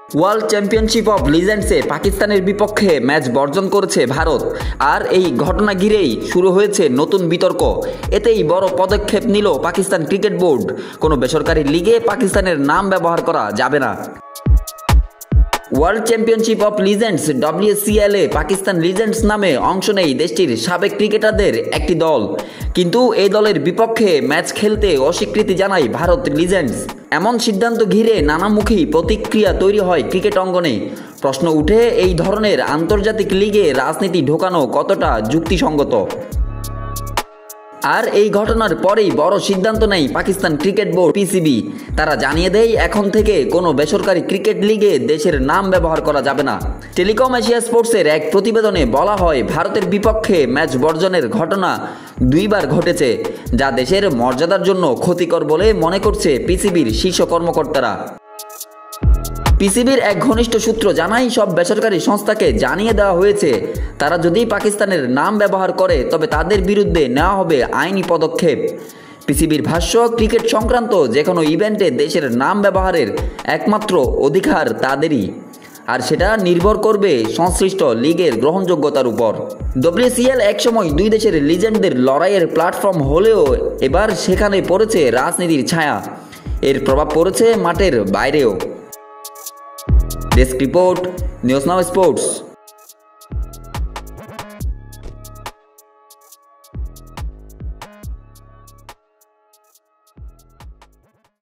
World championship of লিজেন্ডসে পাকিস্তানের বিপক্ষে match বর্জন করেছে ভারত। আর এই ঘটনা ঘিরেই শুরু হয়েছে নতুন বিতর্ক। এতেই বড় পদক্ষেপ নিল পাকিস্তান ক্রিকেট বোর্ড। কোনো বেসরকারি লিগে পাকিস্তানের নাম ব্যবহার করা যাবে না। World championship of legends WCL A Pakistan legends নামে অংশ নেয় দেশটির সাবেক ক্রিকেটারদের একটি দল, কিন্তু এই দলের বিপক্ষে ম্যাচ খেলতে অস্বীকৃতি জানায় ভারত লিজেন্ডস। এমন সিদ্ধান্ত ঘিরে নানামুখী প্রতিক্রিয়া তৈরি হয় ক্রিকেট অঙ্গনে। প্রশ্ন উঠে, এই ধরনের আন্তর্জাতিক লিগে রাজনীতি ঢোকানো কতটা যুক্তিসঙ্গত। আর এই ঘটনার পরেই বড় সিদ্ধান্ত নেয় পাকিস্তান ক্রিকেট বোর্ড PCB। তারা জানিয়ে দেয়, এখন থেকে কোনো বেসরকারি ক্রিকেট লিগে দেশের নাম ব্যবহার করা যাবে না। টেলিকম এশিয়া স্পোর্টসের এক প্রতিবেদনে বলা হয়, ভারতের বিপক্ষে ম্যাচ বর্জনের ঘটনা দুইবার ঘটেছে, যা দেশের মর্যাদার জন্য ক্ষতিকর বলে মনে করছে PCBর শীর্ষ কর্মকর্তারা। PCBর এক ঘনিষ্ঠ সূত্র জানায়, সব বেসরকারি সংস্থাকে জানিয়ে দেওয়া হয়েছে, তারা যদি পাকিস্তানের নাম ব্যবহার করে তবে তাদের বিরুদ্ধে নেওয়া হবে আইনি পদক্ষেপ। PCBর ভাষ্য, ক্রিকেট সংক্রান্ত যে কোনো ইভেন্টে দেশের নাম ব্যবহারের একমাত্র অধিকার তাদেরই, আর সেটা নির্ভর করবে সংশ্লিষ্ট লিগের গ্রহণযোগ্যতার উপর। WCL একসময় দুই দেশের লিজেন্ডদের লড়াইয়ের প্ল্যাটফর্ম হলেও এবার সেখানে পড়েছে রাজনীতির ছায়া। এর প্রভাব পড়েছে মাঠের বাইরেও। Desk report, news now sports.